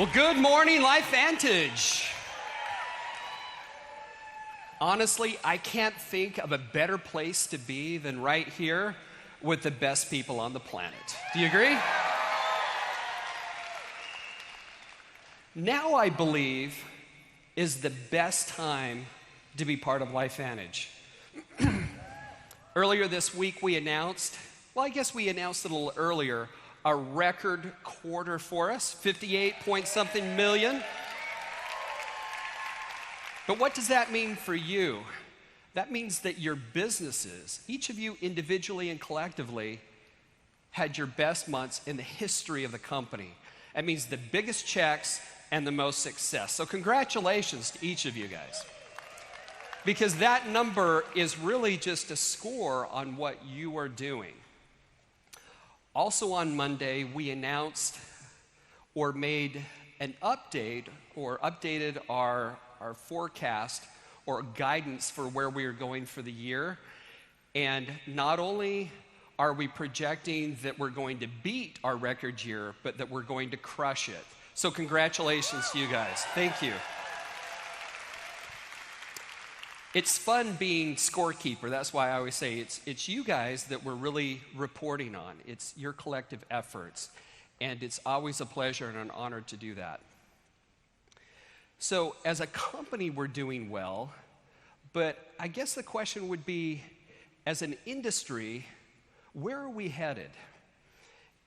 Well, good morning, LifeVantage. Honestly, I can't think of a better place to be than right here with the best people on the planet. Do you agree? Now, I believe, is the best time to be part of LifeVantage. Earlier this week, we announced it a little earlier, a record quarter for us, 58 point something million. But what does that mean for you? That means that your businesses, each of you individually and collectively, had your best months in the history of the company. That means the biggest checks and the most success. So congratulations to each of you guys. Because that number is really just a score on what you are doing. Also on Monday, we announced or made an update or updated our forecast or guidance for where we are going for the year. And not only are we projecting that we're going to beat our record year, but that we're going to crush it. So congratulations to you guys. Thank you. It's fun being scorekeeper. That's why I always say it's you guys that we're really reporting on. It's your collective efforts. And it's always a pleasure and an honor to do that. So as a company, we're doing well. But I guess the question would be, as an industry, where are we headed?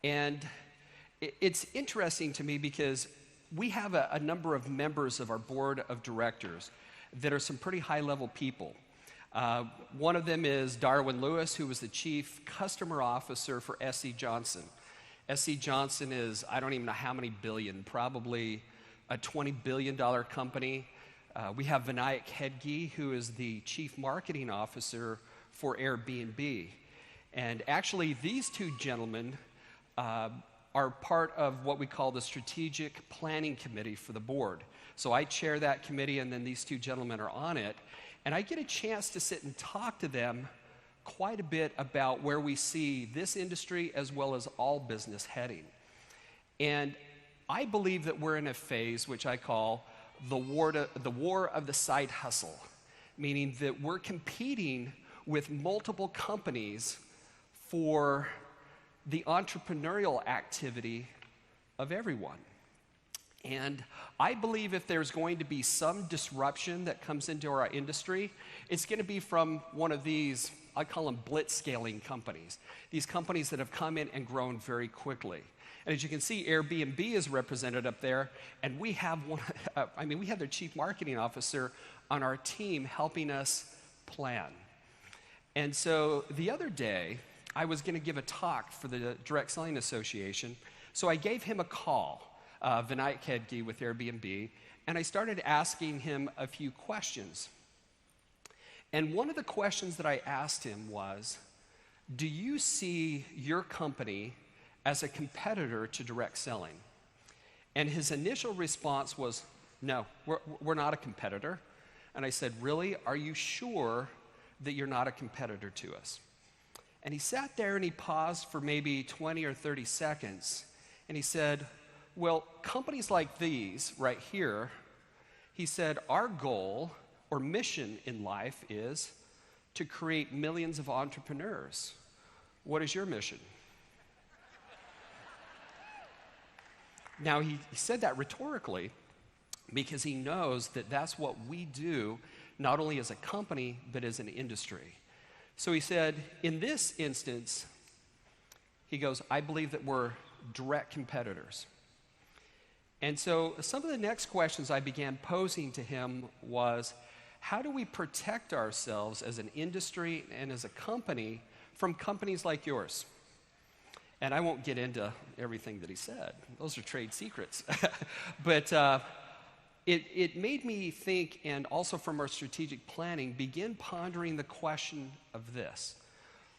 And it's interesting to me because we have a number of members of our board of directors that are some pretty high-level people. One of them is Darwin Lewis, who was the Chief Customer Officer for SC Johnson. SC Johnson is, I don't even know how many billion, probably a $20 billion company. We have Vinayak Hedge, who is the Chief Marketing Officer for Airbnb. And actually, these two gentlemen are part of what we call the Strategic Planning Committee for the board. So I chair that committee, and then these two gentlemen are on it. And I get a chance to sit and talk to them quite a bit about where we see this industry as well as all business heading. And I believe that we're in a phase which I call the war of the side hustle, meaning that we're competing with multiple companies for the entrepreneurial activity of everyone. And I believe if there's going to be some disruption that comes into our industry, it's going to be from one of these, I call them blitz-scaling companies. These companies that have come in and grown very quickly. And as you can see, Airbnb is represented up there, and we have we have their chief marketing officer on our team helping us plan. And so the other day, I was going to give a talk for the Direct Selling Association, so I gave him a call. Vinayak Hedge with Airbnb, and I started asking him a few questions. And one of the questions that I asked him was, do you see your company as a competitor to direct selling? And his initial response was, no, we're not a competitor. And I said, really? Are you sure that you're not a competitor to us? And he sat there and he paused for maybe 20 or 30 seconds, and he said, well, companies like these right here, he said, our goal or mission in life is to create millions of entrepreneurs. What is your mission? Now, he said that rhetorically because he knows that that's what we do, not only as a company, but as an industry. So he said, in this instance, he goes, I believe that we're direct competitors. And so some of the next questions I began posing to him was, how do we protect ourselves as an industry and as a company from companies like yours? And I won't get into everything that he said. Those are trade secrets. But it made me think, and also from our strategic planning, begin pondering the question of this.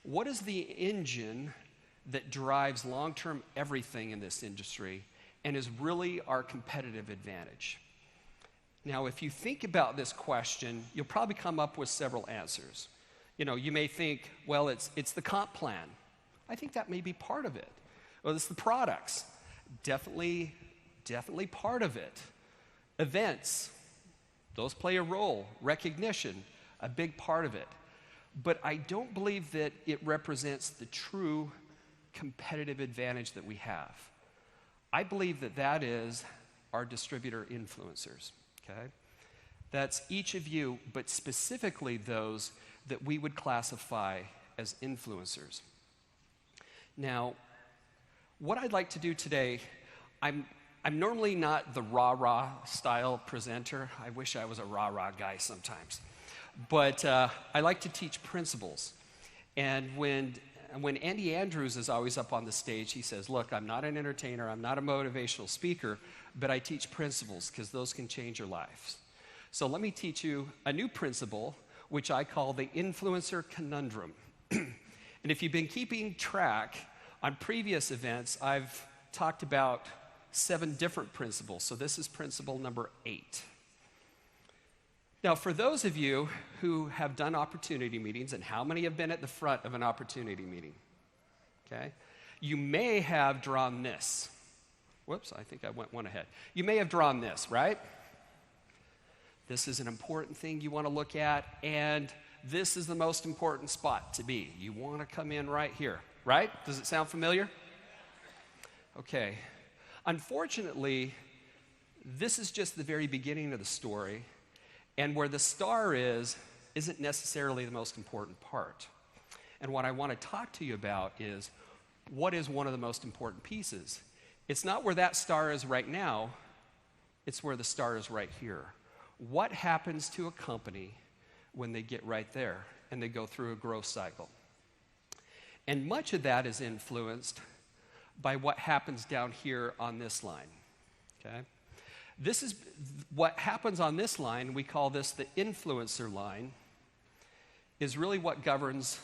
What is the engine that drives long-term everything in this industry and is really our competitive advantage? Now, if you think about this question, you'll probably come up with several answers. You may think, well, it's the comp plan. I think that may be part of it. Well, it's the products. Definitely definitely part of it. Events, those play a role. Recognition, a big part of it. But I don't believe that it represents the true competitive advantage that we have. I believe that that is our distributor influencers, okay? That's each of you, but specifically those that we would classify as influencers. Now, what I'd like to do today, I'm normally not the rah-rah style presenter. I wish I was a rah-rah guy sometimes. But I like to teach principles. And when Andy Andrews is always up on the stage, he says, look, I'm not an entertainer, I'm not a motivational speaker, but I teach principles because those can change your lives. So let me teach you a new principle, which I call the influencer conundrum. And if you've been keeping track, on previous events, I've talked about 7 different principles. So this is principle number 8. Now, for those of you who have done opportunity meetings, and how many have been at the front of an opportunity meeting? Okay? You may have drawn this. Whoops, I think I went one ahead. You may have drawn this, right? This is an important thing you want to look at, and this is the most important spot to be. You want to come in right here, right? Does it sound familiar? Okay. Unfortunately, this is just the very beginning of the story, and where the star isn't necessarily the most important part. And what I want to talk to you about is, what is one of the most important pieces? It's not where that star is right now, it's where the star is right here. What happens to a company when they get right there and they go through a growth cycle? And much of that is influenced by what happens down here on this line, okay? This is what happens on this line, we call this the influencer line, is really what governs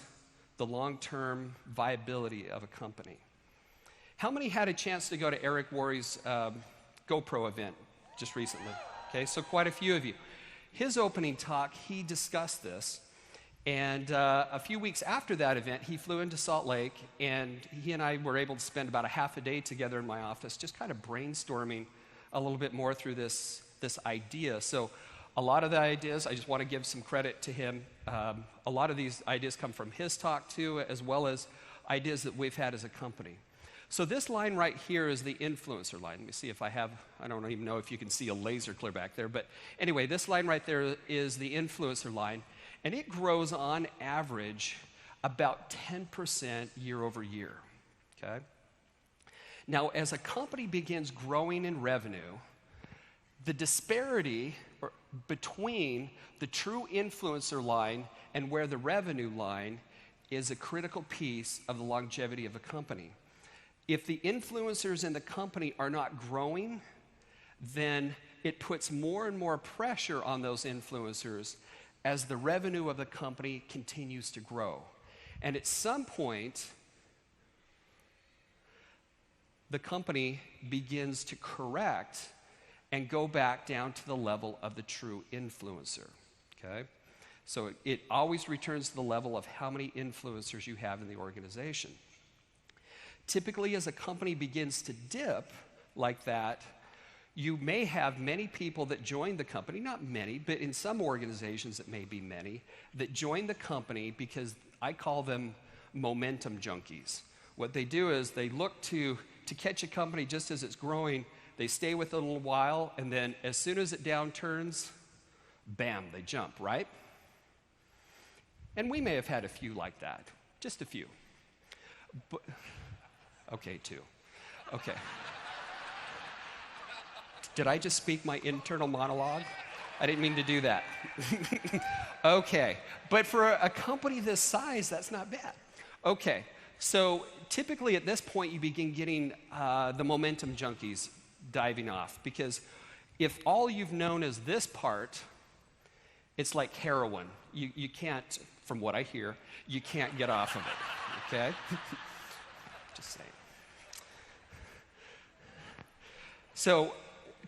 the long-term viability of a company. How many had a chance to go to Eric Worre's GoPro event just recently? Okay, so quite a few of you. His opening talk, he discussed this, and a few weeks after that event, he flew into Salt Lake, and he and I were able to spend about a half a day together in my office, just kind of brainstorming a little bit more through this idea. So a lot of the ideas, I just want to give some credit to him. A lot of these ideas come from his talk too, as well as ideas that we've had as a company. So this line right here is the influencer line. Let me see if I don't even know if you can see a laser clear back there, but anyway, this line right there is the influencer line, and it grows on average about 10% year over year, okay? Now, as a company begins growing in revenue, the disparity between the true influencer line and where the revenue line is a critical piece of the longevity of a company. If the influencers in the company are not growing, then it puts more and more pressure on those influencers as the revenue of the company continues to grow. And at some point, the company begins to correct and go back down to the level of the true influencer, okay? So it always returns to the level of how many influencers you have in the organization. Typically, as a company begins to dip like that, you may have many people that join the company, not many, but in some organizations it may be many, that join the company because I call them momentum junkies. What they do is they look to catch a company just as it's growing, they stay with it a little while, and then as soon as it downturns, bam, they jump, right? And we may have had a few like that, just a few. But, okay, 2. Okay. Did I just speak my internal monologue? I didn't mean to do that. Okay, but for a company this size, that's not bad. Okay, so typically at this point you begin getting the momentum junkies diving off, because if all you've known is this part, it's like heroin. You can't, from what I hear, you can't get off of it, okay? Just saying. So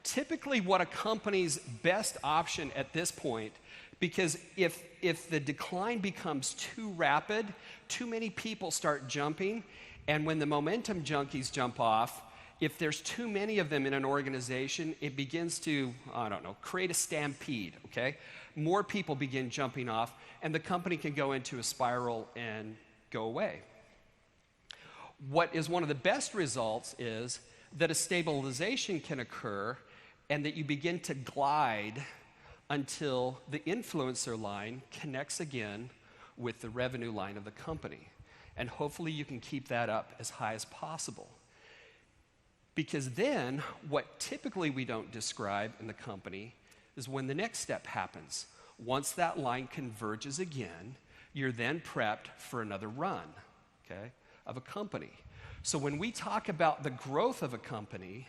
typically what a company's best option at this point, because if the decline becomes too rapid, too many people start jumping, and when the momentum junkies jump off, If there's too many of them in an organization, it begins to, I don't know, create a stampede, okay? More people begin jumping off, and the company can go into a spiral and go away. What is one of the best results is that a stabilization can occur and that you begin to glide until the influencer line connects again with the revenue line of the company. And hopefully you can keep that up as high as possible. Because then, what typically we don't describe in the company is when the next step happens. Once that line converges again, you're then prepped for another run, okay, of a company. So when we talk about the growth of a company,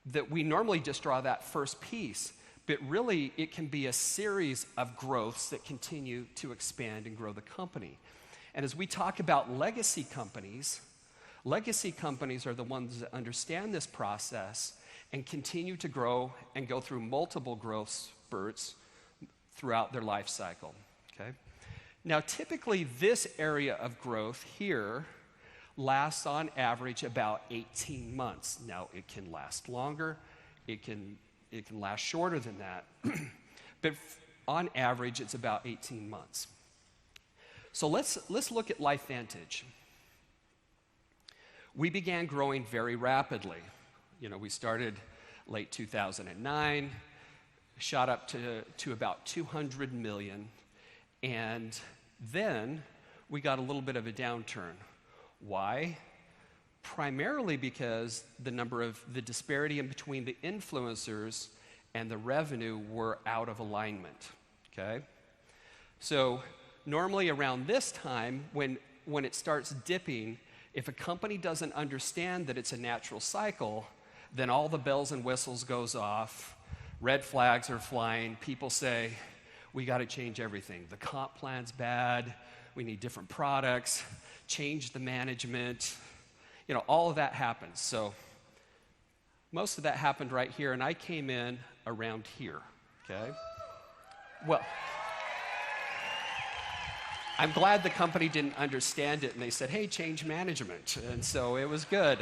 that we normally just draw that first piece, but really it can be a series of growths that continue to expand and grow the company. And as we talk about legacy companies are the ones that understand this process and continue to grow and go through multiple growth spurts throughout their life cycle, okay? Now, typically, this area of growth here lasts on average about 18 months. Now, it can last longer, it can last shorter than that, but on average, it's about 18 months. So let's look at LifeVantage. We began growing very rapidly. You know, we started late 2009, shot up to about 200 million, and then we got a little bit of a downturn. Why? Primarily because the disparity in between the influencers and the revenue were out of alignment, okay? So normally around this time, when it starts dipping, if a company doesn't understand that it's a natural cycle, then all the bells and whistles goes off, red flags are flying, people say, we gotta change everything. The comp plan's bad, we need different products, change the management, you know, all of that happens. So most of that happened right here, and I came in around here, okay? Well, I'm glad the company didn't understand it, and they said, hey, change management, and so it was good.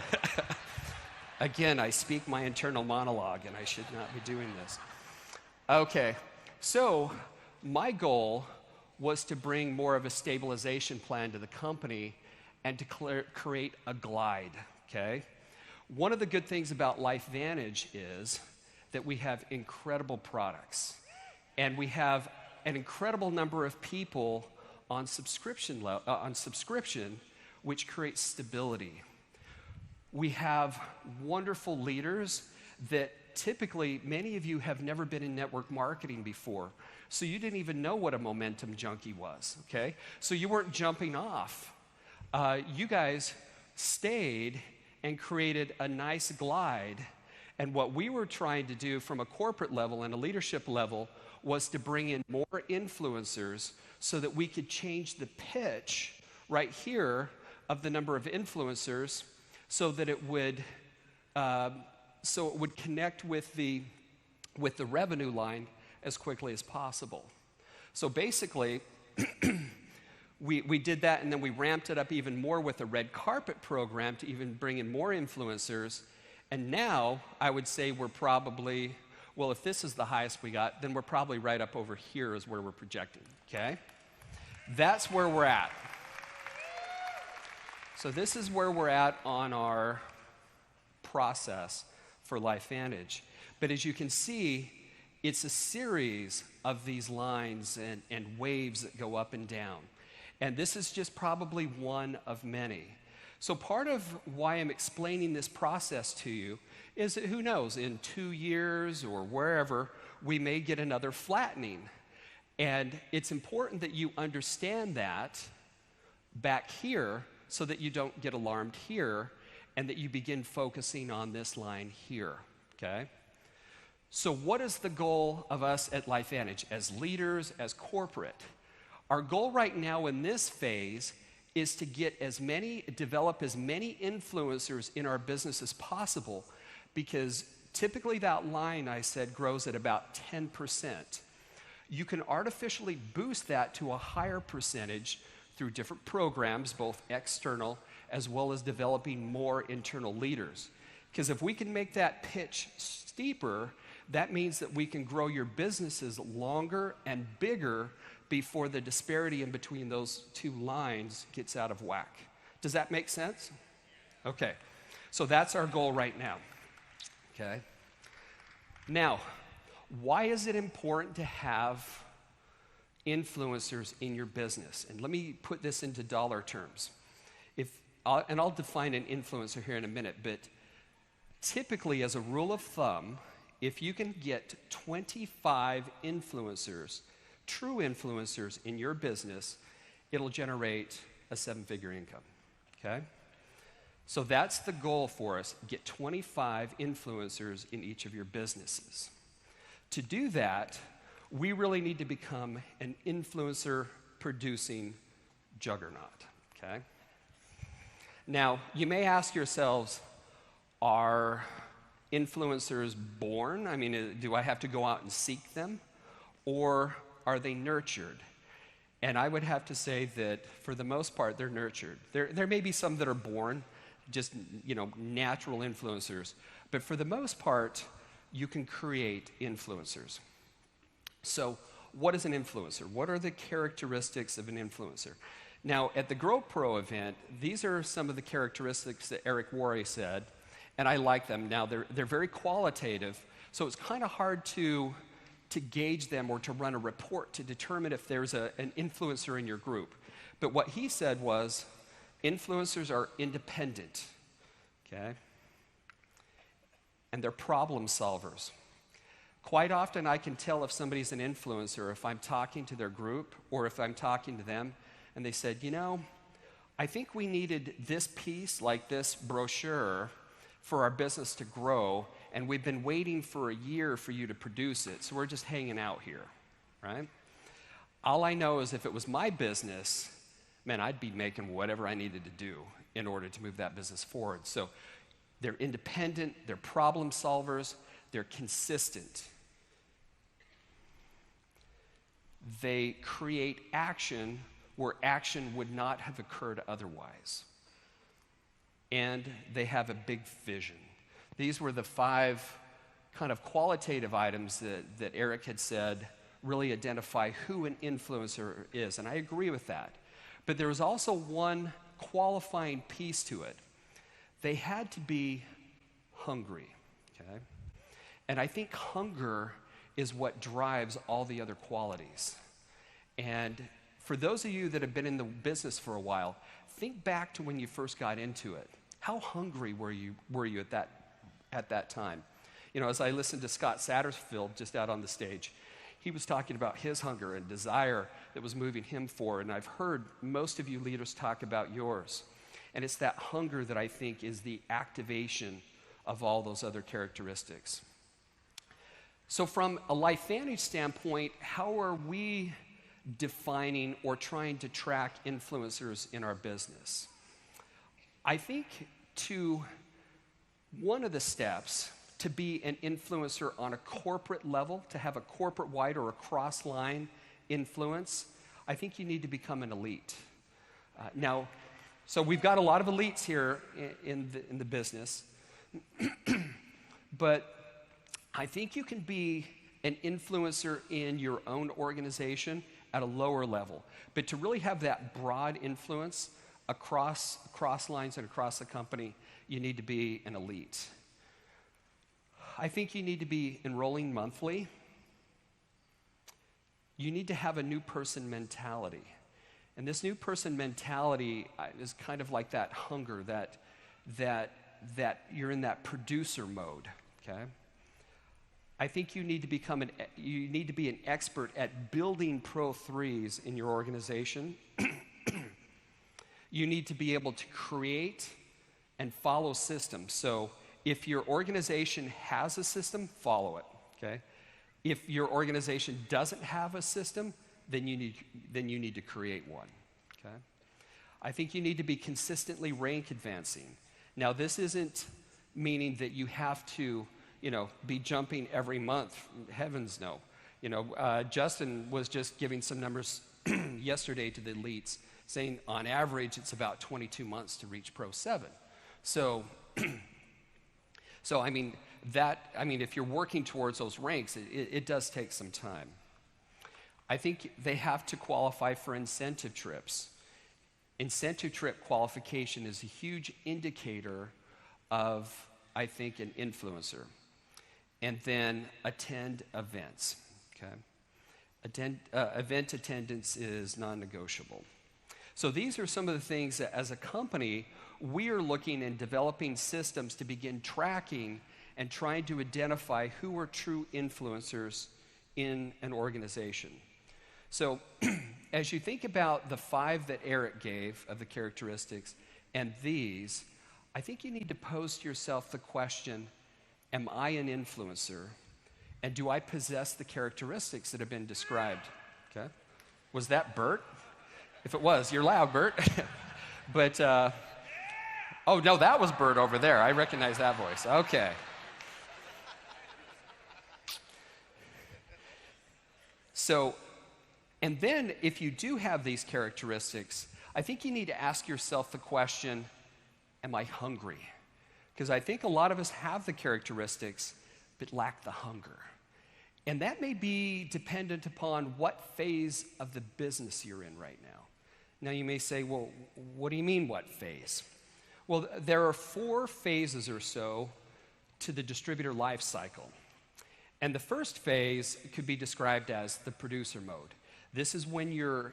Again, I speak my internal monologue, and I should not be doing this. Okay, so my goal was to bring more of a stabilization plan to the company and to create a glide, okay? One of the good things about LifeVantage is that we have incredible products, and we have an incredible number of people on subscription, which creates stability. We have wonderful leaders that typically many of you have never been in network marketing before, so you didn't even know what a momentum junkie was, okay? So you weren't jumping off. You guys stayed and created a nice glide, and what we were trying to do from a corporate level and a leadership level was to bring in more influencers so that we could change the pitch right here of the number of influencers so that it would connect with the revenue line as quickly as possible. So basically, we did that, and then we ramped it up even more with a red carpet program to even bring in more influencers. And now I would say we're probably, well, if this is the highest we got, then we're probably right up over here is where we're projecting, okay? That's where we're at. So this is where we're at on our process for LifeVantage. But as you can see, it's a series of these lines and waves that go up and down. And this is just probably one of many. So part of why I'm explaining this process to you is that who knows, in 2 years or wherever, we may get another flattening. And it's important that you understand that back here so that you don't get alarmed here and that you begin focusing on this line here, okay? So what is the goal of us at LifeVantage as leaders, as corporate? Our goal right now in this phase is to develop as many influencers in our business as possible, because typically that line, I said, grows at about 10%. You can artificially boost that to a higher percentage through different programs, both external as well as developing more internal leaders. Because if we can make that pitch steeper, that means that we can grow your businesses longer and bigger before the disparity in between those two lines gets out of whack. Does that make sense? Okay, so that's our goal right now. Okay. Now, why is it important to have influencers in your business? And let me put this into dollar terms. And I'll define an influencer here in a minute, but typically, as a rule of thumb, if you can get 25 influencers, true influencers in your business, it'll generate a 7-figure income, okay? So that's the goal for us, get 25 influencers in each of your businesses. To do that, we really need to become an influencer-producing juggernaut, okay? Now, you may ask yourselves, are influencers born? I mean, do I have to go out and seek them? Or are they nurtured? And I would have to say that for the most part, they're nurtured. There may be some that are born, just, natural influencers. But for the most part, you can create influencers. So what is an influencer? What are the characteristics of an influencer? Now, at the Grow Pro event, these are some of the characteristics that Eric Worre said, and I like them. Now, they're very qualitative, so it's kind of hard to gauge them or to run a report to determine if there's an influencer in your group. But what he said was, influencers are independent, okay? And they're problem solvers. Quite often, I can tell if somebody's an influencer if I'm talking to their group or if I'm talking to them, and they said, I think we needed this piece, like this brochure, for our business to grow, and we've been waiting for a year for you to produce it, so we're just hanging out here, right? All I know is if it was my business, man, I'd be making whatever I needed to do in order to move that business forward. So they're independent, they're problem solvers, they're consistent. They create action where action would not have occurred otherwise. And they have a big vision. These were the 5 kind of qualitative items that Eric had said really identify who an influencer is, and I agree with that. But there was also one qualifying piece to it. They had to be hungry, okay? And I think hunger is what drives all the other qualities. And for those of you that have been in the business for a while, think back to when you first got into it. How hungry were you at that time? As I listened to Scott Satterfield just out on the stage, he was talking about his hunger and desire that was moving him forward, and I've heard most of you leaders talk about yours. And it's that hunger that I think is the activation of all those other characteristics. So from a LifeVantage standpoint, how are we defining or trying to track influencers in our business? I think one of the steps to be an influencer on a corporate level, to have a corporate-wide or a cross-line influence, I think you need to become an elite. So we've got a lot of elites here in the business, but I think you can be an influencer in your own organization at a lower level. But to really have that broad influence across lines and across the company, you need to be an elite. I think you need to be enrolling monthly. You need to have a new person mentality. And this new person mentality is kind of like that hunger, that you're in that producer mode, okay? I think you need to be an expert at building Pro 3s in your organization. You need to be able to create and follow systems. So if your organization has a system, follow it, okay? If your organization doesn't have a system, then you need to create one, okay? I think you need to be consistently rank advancing. Now, this isn't meaning that you have to, be jumping every month. Heavens no. Justin was just giving some numbers yesterday to the elites, saying on average it's about 22 months to reach Pro 7. So, if you're working towards those ranks, it does take some time. I think they have to qualify for incentive trips. Incentive trip qualification is a huge indicator of, I think, an influencer. And then attend events, okay? Event attendance is non-negotiable. So these are some of the things that as a company, we are looking and developing systems to begin tracking and trying to identify who are true influencers in an organization. So as you think about the 5 that Eric gave of the characteristics and these, I think you need to pose to yourself the question, am I an influencer? And do I possess the characteristics that have been described? Okay. Was that Bert? If it was, you're loud, Bert. But, oh no, that was Bert over there. I recognize that voice. Okay. So, and then if you do have these characteristics, I think you need to ask yourself the question, am I hungry? Because I think a lot of us have the characteristics, but lack the hunger. And that may be dependent upon what phase of the business you're in right now. Now you may say, well, what do you mean what phase? Well, there are 4 phases or so to the distributor life cycle. And the first phase could be described as the producer mode. This is when you're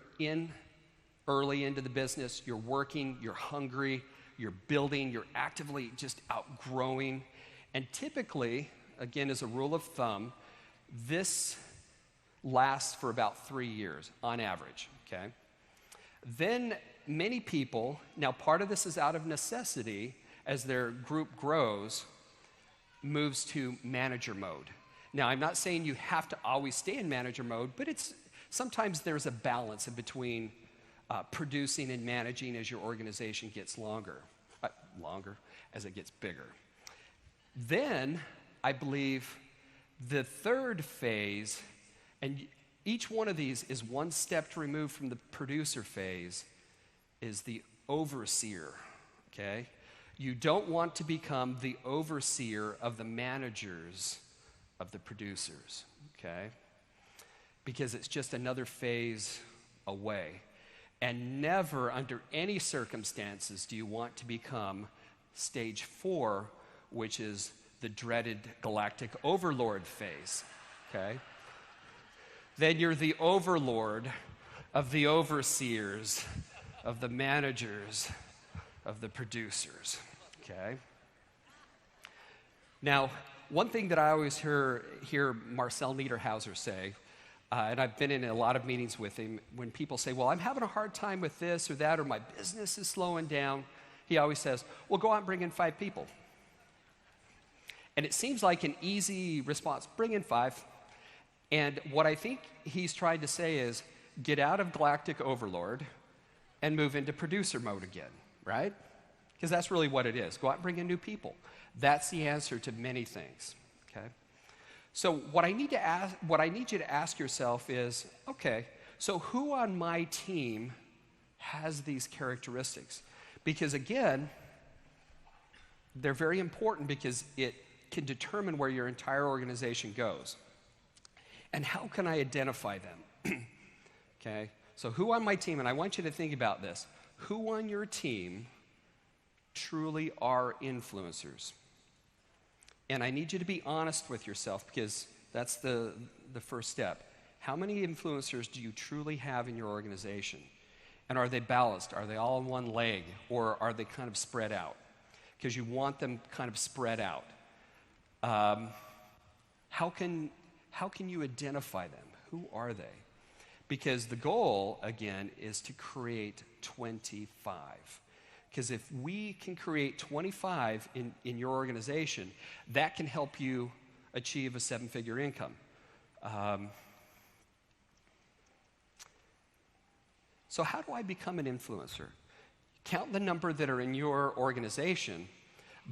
early into the business, you're working, you're hungry, you're building, you're actively just outgrowing. And typically, again, as a rule of thumb, this lasts for about 3 years on average, okay? Then many people, now part of this is out of necessity, as their group grows, moves to manager mode. Now, I'm not saying you have to always stay in manager mode, but sometimes there's a balance in between producing and managing as your organization gets longer, as it gets bigger. Then, I believe, the third phase, and each one of these is one step removed from the producer phase, is the overseer, okay? You don't want to become the overseer of the managers of the producers, okay? Because it's just another phase away. And never, under any circumstances, do you want to become stage 4, which is the dreaded galactic overlord phase, okay? Then you're the overlord of the overseers, of the managers, of the producers, okay? Now, one thing that I always hear Marcel Niederhauser say, and I've been in a lot of meetings with him, when people say, well, I'm having a hard time with this or that, or my business is slowing down, he always says, well, go out and bring in 5 people. And it seems like an easy response, bring in 5. And what I think he's trying to say is, get out of galactic overlord and move into producer mode again, right? Because that's really what it is. Go out and bring in new people. That's the answer to many things, okay? So what I need you to ask yourself is, okay, so who on my team has these characteristics? Because again, they're very important because it can determine where your entire organization goes. And how can I identify them? Okay, so who on my team, and I want you to think about this, who on your team truly are influencers? And I need you to be honest with yourself because that's the first step. How many influencers do you truly have in your organization? And are they balanced? Are they all on one leg? Or are they kind of spread out? Because you want them kind of spread out. How can you identify them? Who are they? Because the goal, again, is to create 25. Because if we can create 25 in your organization, that can help you achieve a 7-figure income. So how do I become an influencer? Count the number that are in your organization,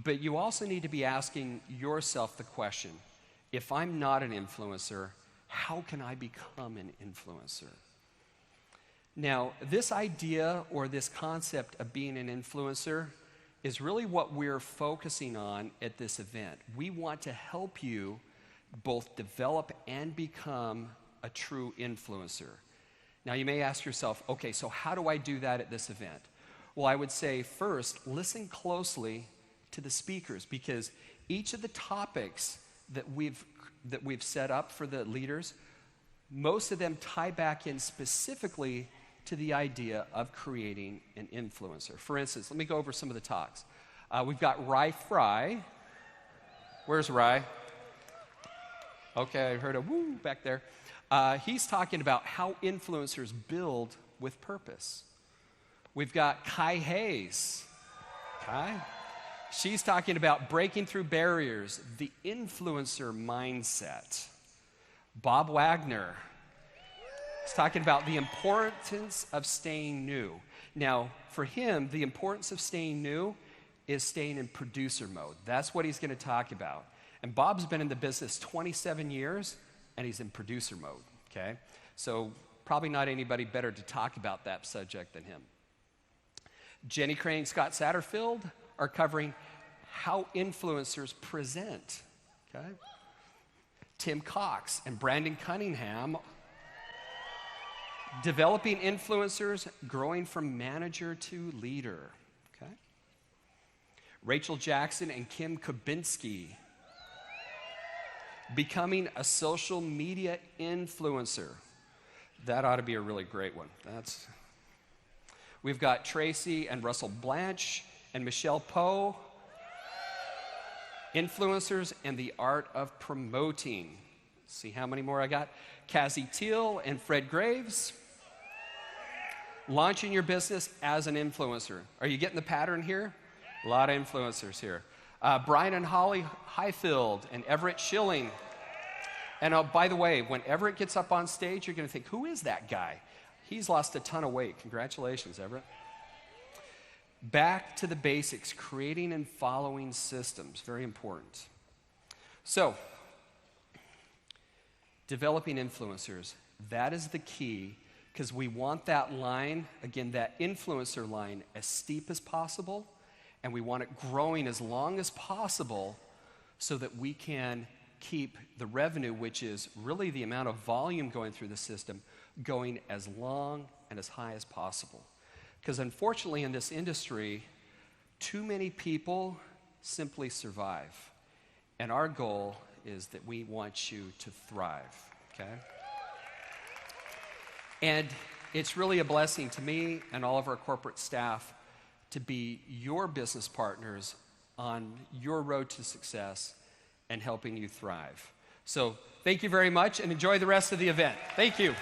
but you also need to be asking yourself the question, if I'm not an influencer, how can I become an influencer? Now, this idea or this concept of being an influencer is really what we're focusing on at this event. We want to help you both develop and become a true influencer. Now, you may ask yourself, okay, so how do I do that at this event? Well, I would say first, listen closely to the speakers, because each of the topics that we've set up for the leaders, most of them tie back in specifically to the idea of creating an influencer. For instance, let me go over some of the talks. We've got Rye Fry. Where's Rye? Okay, I heard a woo back there. He's talking about how influencers build with purpose. We've got Kai Hayes. Kai? She's talking about breaking through barriers, the influencer mindset. Bob Wagner is talking about the importance of staying new. Now, for him, the importance of staying new is staying in producer mode. That's what he's going to talk about. And Bob's been in the business 27 years, and he's in producer mode, okay? So probably not anybody better to talk about that subject than him. Jenny Crane, Scott Satterfield are covering how influencers present, okay? Tim Cox and Brandon Cunningham, developing influencers, growing from manager to leader, okay? Rachel Jackson and Kim Kubinski, becoming a social media influencer. That ought to be a really great one. We've got Tracy and Russell Blanche and Michelle Poe, influencers and the art of promoting. See how many more I got? Cassie Teal and Fred Graves, launching your business as an influencer. Are you getting the pattern here? A lot of influencers here. Brian and Holly Highfield and Everett Schilling. And by the way, when Everett gets up on stage, you're going to think, who is that guy? He's lost a ton of weight. Congratulations, Everett. Back to the basics, creating and following systems, very important. So, developing influencers, that is the key, because we want that line, again, that influencer line, as steep as possible, and we want it growing as long as possible so that we can keep the revenue, which is really the amount of volume going through the system, going as long and as high as possible. Because unfortunately in this industry, too many people simply survive. And our goal is that we want you to thrive, okay? And it's really a blessing to me and all of our corporate staff to be your business partners on your road to success and helping you thrive. So thank you very much and enjoy the rest of the event. Thank you.